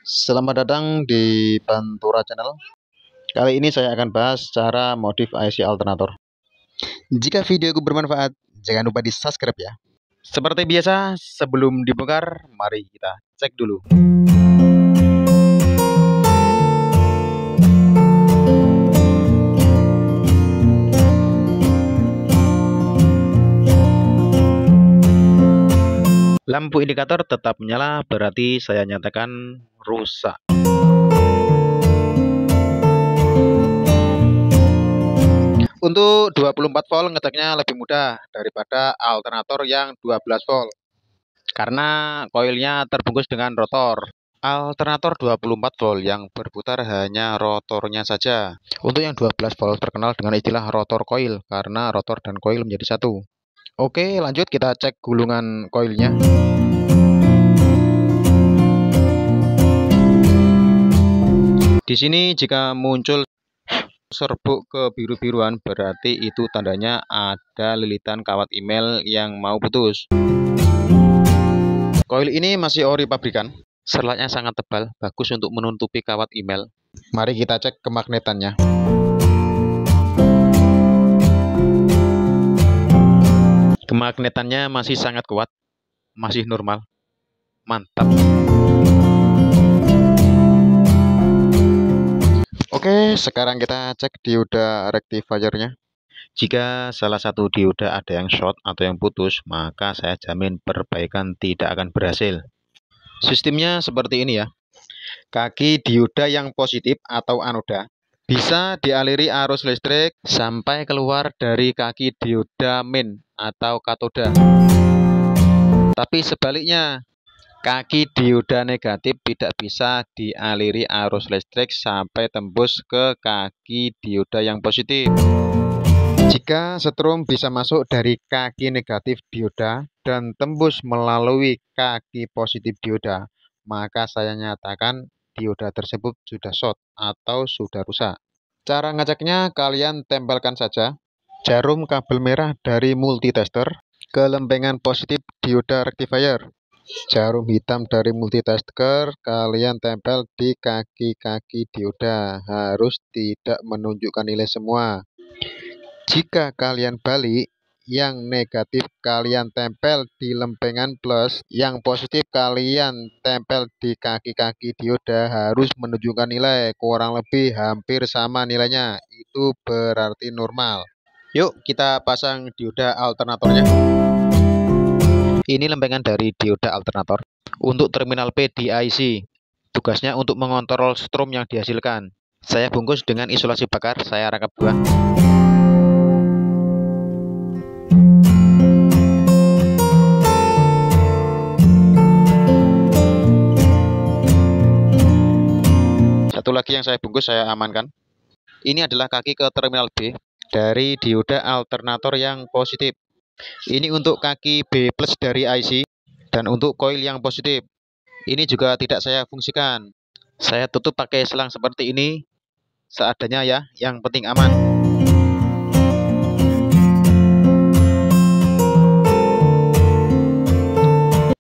Selamat datang di Bantura Channel. Kali ini saya akan bahas cara modif IC alternator. Jika videoku bermanfaat, jangan lupa di subscribe ya. Seperti biasa, sebelum dibongkar, mari kita cek dulu. Lampu indikator tetap menyala, berarti saya nyatakan rusak. Untuk 24 volt ngeceknya lebih mudah daripada alternator yang 12 volt. Karena koilnya terbungkus dengan rotor. Alternator 24 volt yang berputar hanya rotornya saja. Untuk yang 12 volt terkenal dengan istilah rotor koil karena rotor dan koil menjadi satu. Oke, lanjut kita cek gulungan koilnya. Di sini jika muncul serbuk kebiru-biruan berarti itu tandanya ada lilitan kawat email yang mau putus. Koil ini masih ori pabrikan. Selatnya sangat tebal, bagus untuk menutupi kawat email. Mari kita cek kemagnetannya. Kemagnetannya masih sangat kuat, masih normal. Mantap. Oke, sekarang kita cek dioda rectifiernya. Jika salah satu dioda ada yang short atau yang putus, maka saya jamin perbaikan tidak akan berhasil. Sistemnya seperti ini ya. Kaki dioda yang positif atau anoda bisa dialiri arus listrik sampai keluar dari kaki dioda main atau katoda. Tapi sebaliknya, kaki dioda negatif tidak bisa dialiri arus listrik sampai tembus ke kaki dioda yang positif. Jika setrum bisa masuk dari kaki negatif dioda dan tembus melalui kaki positif dioda, maka saya nyatakan dioda tersebut sudah short atau sudah rusak. Cara ngeceknya kalian tempelkan saja jarum kabel merah dari multitester ke lempengan positif dioda rectifier. Jarum hitam dari multitester kalian tempel di kaki-kaki dioda, harus tidak menunjukkan nilai semua. Jika kalian balik, yang negatif kalian tempel di lempengan plus, yang positif kalian tempel di kaki-kaki dioda, harus menunjukkan nilai kurang lebih hampir sama nilainya. Itu berarti normal. Yuk kita pasang dioda alternatornya. Ini lempengan dari dioda alternator untuk terminal P di IC. Tugasnya untuk mengontrol strom yang dihasilkan. Saya bungkus dengan isolasi bakar, saya rangkap dua. Satu lagi yang saya bungkus saya amankan. Ini adalah kaki ke terminal B dari dioda alternator yang positif. Ini untuk kaki B plus dari IC dan untuk koil yang positif. Ini juga tidak saya fungsikan. Saya tutup pakai selang seperti ini seadanya ya, yang penting aman.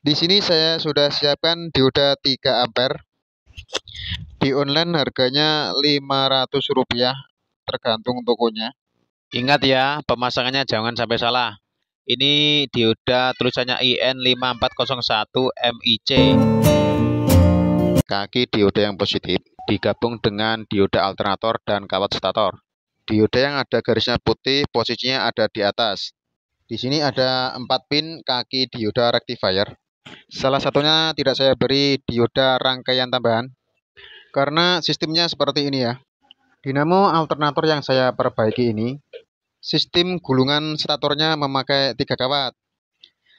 Di sini saya sudah siapkan dioda 3 ampere. Di online harganya Rp500, tergantung tokonya. Ingat ya, pemasangannya jangan sampai salah. Ini dioda tulisannya IN5401 MIC. Kaki dioda yang positif digabung dengan dioda alternator dan kawat stator. Dioda yang ada garisnya putih posisinya ada di atas. Di sini ada 4 pin kaki dioda rectifier. Salah satunya tidak saya beri dioda rangkaian tambahan karena sistemnya seperti ini ya. Dinamo alternator yang saya perbaiki ini, sistem gulungan statornya memakai 3 kawat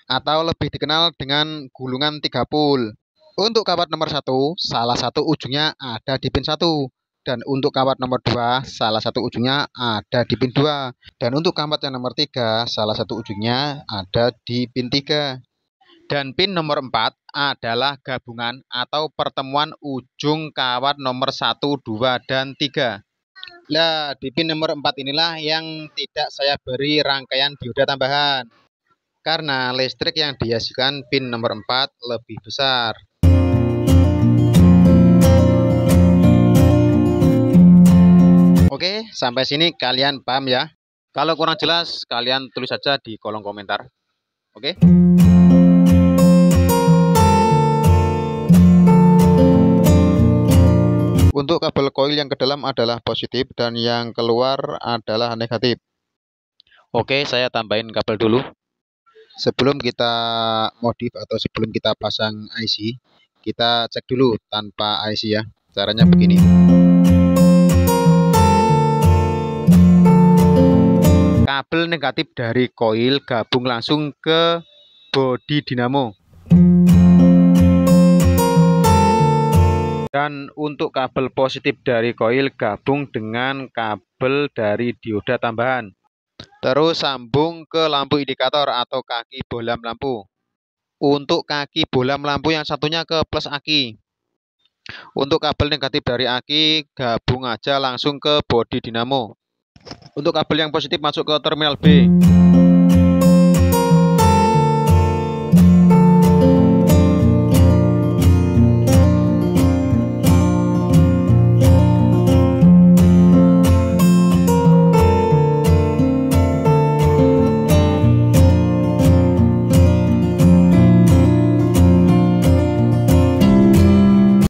atau lebih dikenal dengan gulungan 3 pul. Untuk kawat nomor 1, salah satu ujungnya ada di pin 1. Dan untuk kawat nomor 2, salah satu ujungnya ada di pin 2. Dan untuk kawat yang nomor 3, salah satu ujungnya ada di pin 3. Dan pin nomor 4 adalah gabungan atau pertemuan ujung kawat nomor 1, 2, dan 3. Nah, di pin nomor 4 inilah yang tidak saya beri rangkaian dioda tambahan. Karena listrik yang dihasilkan pin nomor 4 lebih besar. sampai sini kalian paham ya? Kalau kurang jelas, kalian tulis saja di kolom komentar. Oke? Untuk kabel koil yang ke dalam adalah positif dan yang keluar adalah negatif. Oke, saya tambahin kabel dulu. Sebelum kita modif atau sebelum kita pasang IC, kita cek dulu tanpa IC ya. Caranya begini. Kabel negatif dari koil gabung langsung ke bodi dinamo. Dan untuk kabel positif dari koil gabung dengan kabel dari dioda tambahan. Terus sambung ke lampu indikator atau kaki bohlam lampu. Untuk kaki bohlam lampu yang satunya ke plus aki. Untuk kabel negatif dari aki gabung aja langsung ke bodi dinamo. Untuk kabel yang positif masuk ke terminal B.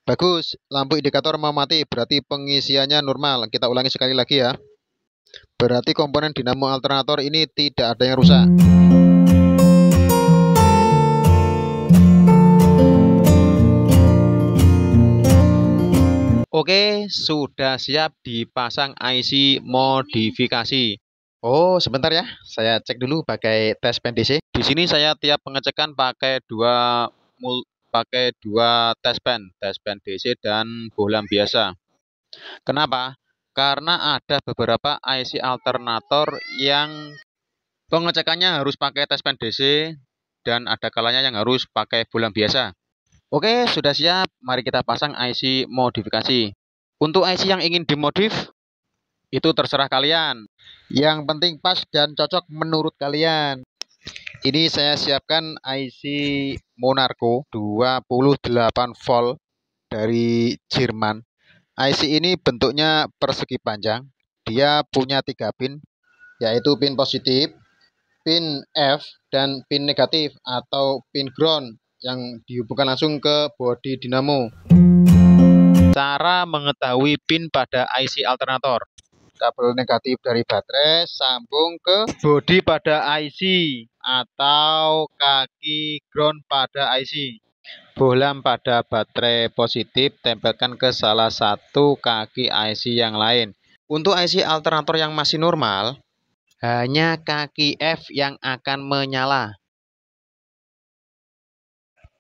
Bagus, lampu indikator mau mati, berarti pengisiannya normal. Kita ulangi sekali lagi ya. Berarti komponen dinamo alternator ini tidak ada yang rusak. Oke, sudah siap dipasang IC modifikasi. Oh, sebentar ya. Saya cek dulu pakai tes pen DC. Di sini saya tiap pengecekan pakai dua tes pen DC dan bohlam biasa. Kenapa? Karena ada beberapa IC alternator yang pengecekannya harus pakai tes pen DC dan ada kalanya yang harus pakai bohlam biasa. Oke, sudah siap. Mari kita pasang IC modifikasi. Untuk IC yang ingin dimodif, itu terserah kalian. Yang penting pas dan cocok menurut kalian. Ini saya siapkan IC Monarco 28 volt dari Jerman. IC ini bentuknya persegi panjang. Dia punya 3 pin, yaitu pin positif, pin F, dan pin negatif atau pin ground yang dihubungkan langsung ke bodi dinamo. Cara mengetahui pin pada IC alternator. Kabel negatif dari baterai sambung ke bodi pada IC atau kaki ground pada IC. Bohlam pada baterai positif tempelkan ke salah satu kaki IC yang lain. Untuk IC alternator yang masih normal, hanya kaki F yang akan menyala.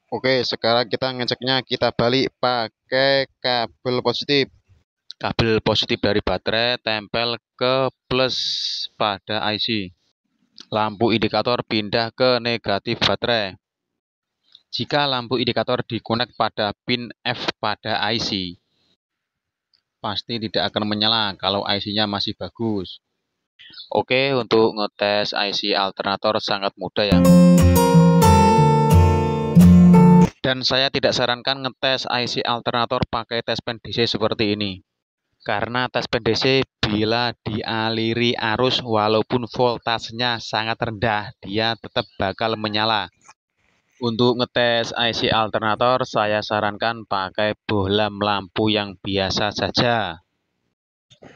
Oke, sekarang kita ngeceknya, kita balik pakai kabel positif. Kabel positif dari baterai tempel ke plus pada IC. Lampu indikator pindah ke negatif baterai. Jika lampu indikator dikonek pada pin F pada IC, pasti tidak akan menyala kalau IC-nya masih bagus. Oke, untuk ngetes IC alternator sangat mudah ya. Dan saya tidak sarankan ngetes IC alternator pakai tes pen DC seperti ini. Karena tes pen DC bila dialiri arus walaupun voltasenya sangat rendah, dia tetap bakal menyala. Untuk ngetes IC alternator saya sarankan pakai bohlam lampu yang biasa saja.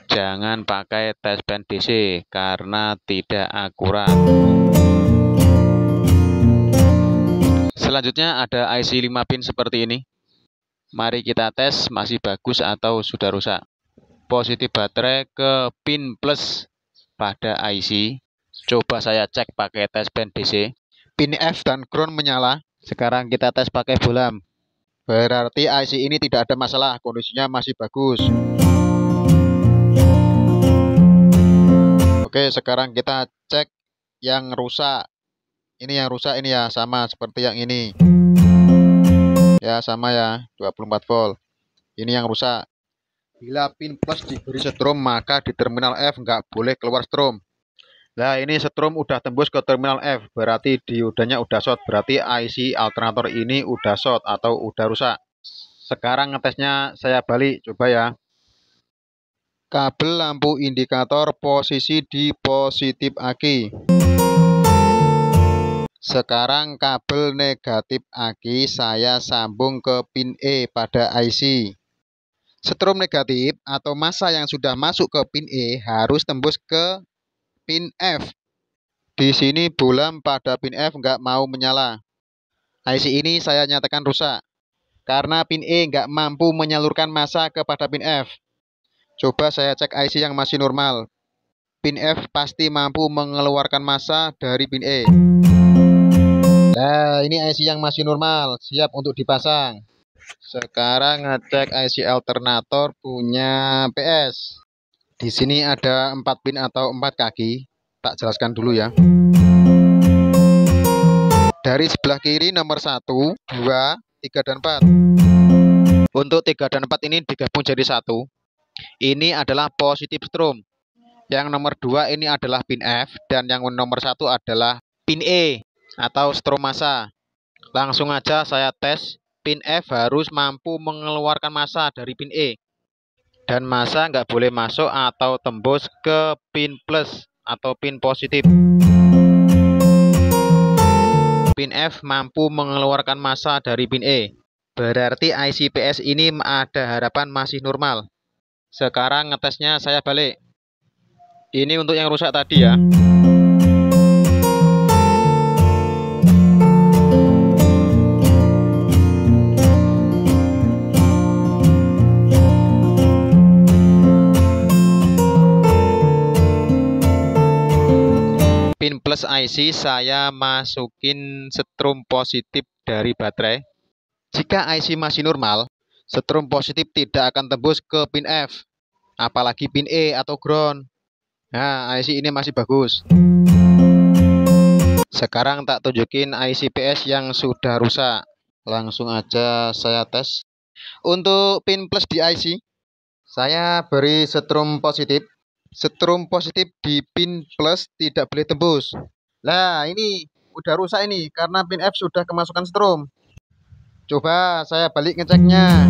Jangan pakai tes pen DC karena tidak akurat. Selanjutnya ada IC 5 pin seperti ini. Mari kita tes masih bagus atau sudah rusak. Positif baterai ke pin plus pada IC. Coba saya cek pakai tes pen DC. Pin F dan ground menyala. Sekarang kita tes pakai bohlam. Berarti IC ini tidak ada masalah, kondisinya masih bagus. Oke, sekarang kita cek yang rusak. Ini yang rusak ini ya, sama seperti yang ini. Ya, sama ya, 24 volt. Ini yang rusak. Bila pin plus diberi strom, maka di terminal F nggak boleh keluar strom. Nah, ini strom udah tembus ke terminal F, berarti diodanya udah short. Berarti IC alternator ini udah short atau udah rusak. Sekarang ngetesnya saya balik, coba ya. Kabel lampu indikator posisi di positif aki. Sekarang kabel negatif aki saya sambung ke pin E pada IC. Strom negatif atau massa yang sudah masuk ke pin E harus tembus ke pin F. Di sini bolam pada pin F nggak mau menyala. IC ini saya nyatakan rusak karena pin E nggak mampu menyalurkan massa kepada pin F. Coba saya cek IC yang masih normal. Pin F pasti mampu mengeluarkan massa dari pin E. Nah, ini IC yang masih normal, siap untuk dipasang. Sekarang ngecek IC alternator punya PS. Di sini ada 4 pin atau 4 kaki. Tak jelaskan dulu ya. Dari sebelah kiri nomor 1, 2, 3, dan 4. Untuk 3 dan 4 ini digabung jadi 1. Ini adalah positif strom. Yang nomor 2 ini adalah pin F. Dan yang nomor 1 adalah pin E atau strom massa. Langsung aja saya tes. Pin F harus mampu mengeluarkan massa dari pin E. Dan massa nggak boleh masuk atau tembus ke pin plus atau pin positif. Pin F mampu mengeluarkan massa dari pin E. Berarti IC PS ini ada harapan masih normal. Sekarang ngetesnya saya balik. Ini untuk yang rusak tadi ya. Pin plus IC saya masukin strom positif dari baterai. Jika IC masih normal, strom positif tidak akan tembus ke pin F, apalagi pin E atau ground. Nah, IC ini masih bagus. Sekarang tak tunjukin IC PS yang sudah rusak. Langsung aja saya tes. Untuk pin plus di IC, saya beri strom positif. Strom positif di pin plus tidak boleh tembus. Nah, ini udah rusak ini karena pin F sudah kemasukan strom. Coba saya balik ngeceknya.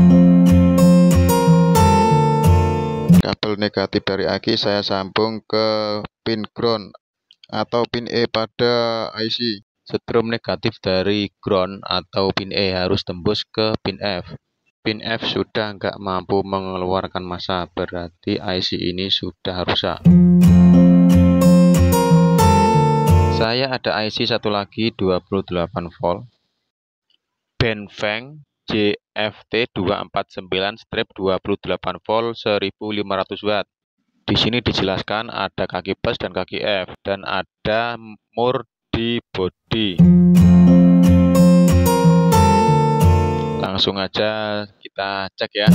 Kabel negatif dari aki saya sambung ke pin ground atau pin E pada IC. Strom negatif dari ground atau pin E harus tembus ke pin F. Pin F sudah nggak mampu mengeluarkan massa, berarti IC ini sudah rusak. Saya ada IC satu lagi 28 volt. Benfeng JFT 249/28 volt 1500 watt. Di sini dijelaskan ada kaki plus dan kaki F dan ada mur di bodi. Langsung aja kita cek ya.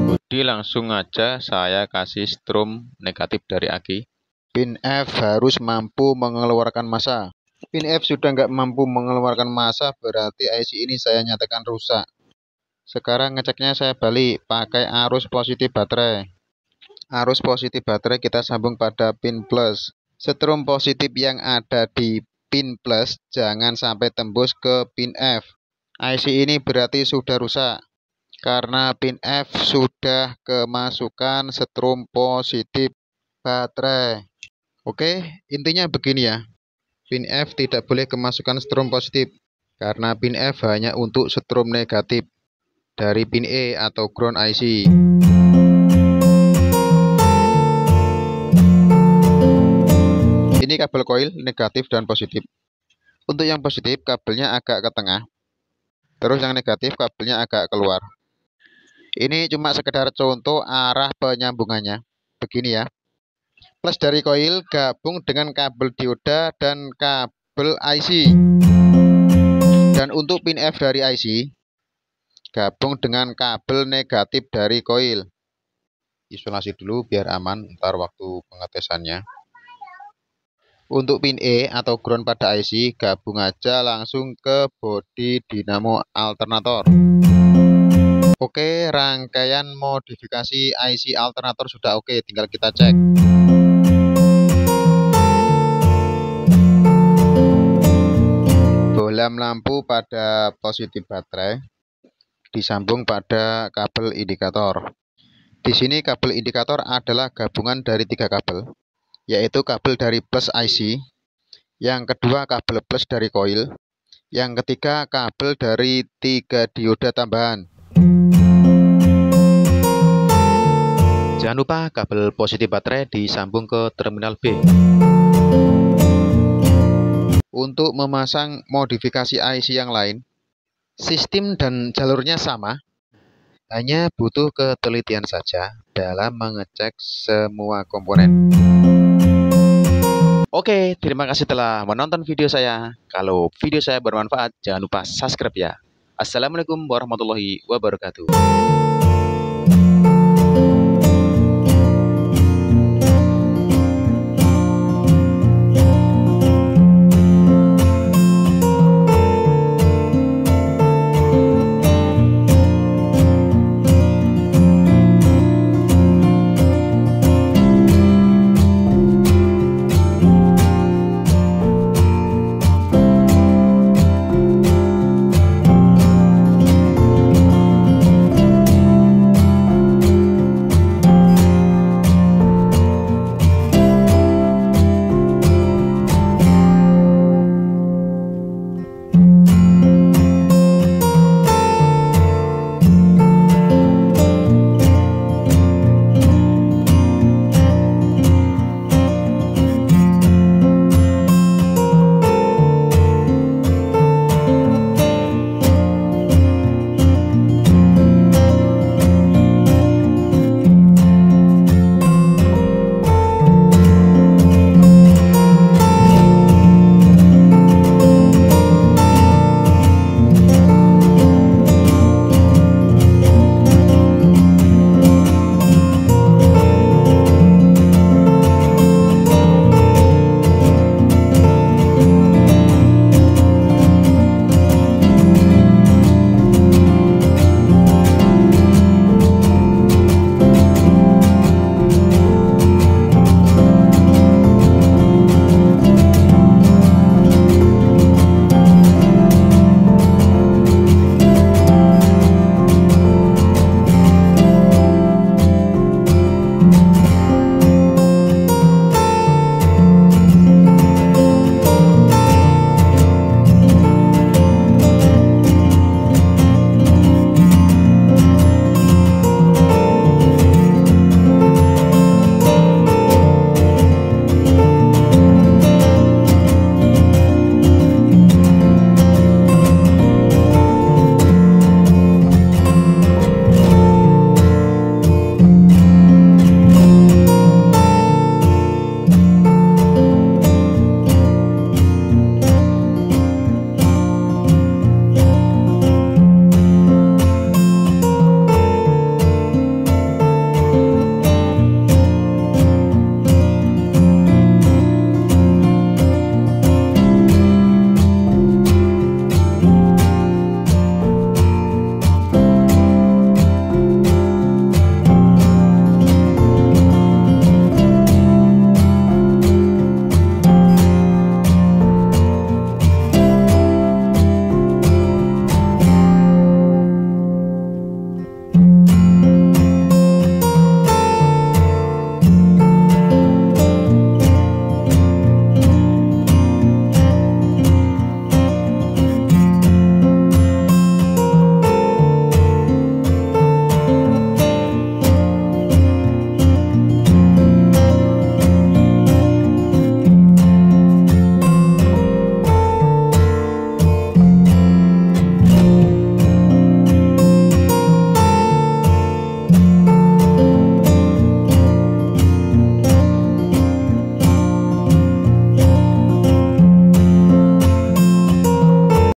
Bodi langsung aja saya kasih strom negatif dari aki. Pin F harus mampu mengeluarkan massa. Pin F sudah nggak mampu mengeluarkan massa, berarti IC ini saya nyatakan rusak. Sekarang ngeceknya saya balik pakai arus positif baterai. Arus positif baterai kita sambung pada pin plus. Strom positif yang ada di pin plus jangan sampai tembus ke pin F. IC ini berarti sudah rusak karena pin F sudah kemasukan strom positif baterai. Oke, intinya begini ya. Pin F tidak boleh kemasukan strom positif karena pin F hanya untuk strom negatif dari pin E atau ground IC. Ini kabel koil negatif dan positif. Untuk yang positif kabelnya agak ke tengah, terus yang negatif kabelnya agak keluar. Ini cuma sekedar contoh arah penyambungannya. Begini ya. Plus dari koil gabung dengan kabel dioda dan kabel IC. Dan untuk pin F dari IC gabung dengan kabel negatif dari koil. Isolasi dulu biar aman ntar waktu pengetesannya. Untuk pin E atau ground pada IC gabung aja langsung ke bodi dinamo alternator. Oke, rangkaian modifikasi IC alternator sudah oke, tinggal kita cek. Bolam lampu pada positif baterai disambung pada kabel indikator. Di sini kabel indikator adalah gabungan dari 3 kabel, yaitu kabel dari plus IC, yang kedua kabel plus dari koil, yang ketiga kabel dari 3 dioda tambahan. Jangan lupa kabel positif baterai disambung ke terminal B. Untuk memasang modifikasi IC yang lain, sistem dan jalurnya sama, hanya butuh ketelitian saja dalam mengecek semua komponen. Oke, terima kasih telah menonton video saya. Kalau video saya bermanfaat, jangan lupa subscribe ya. Assalamualaikum warahmatullahi wabarakatuh.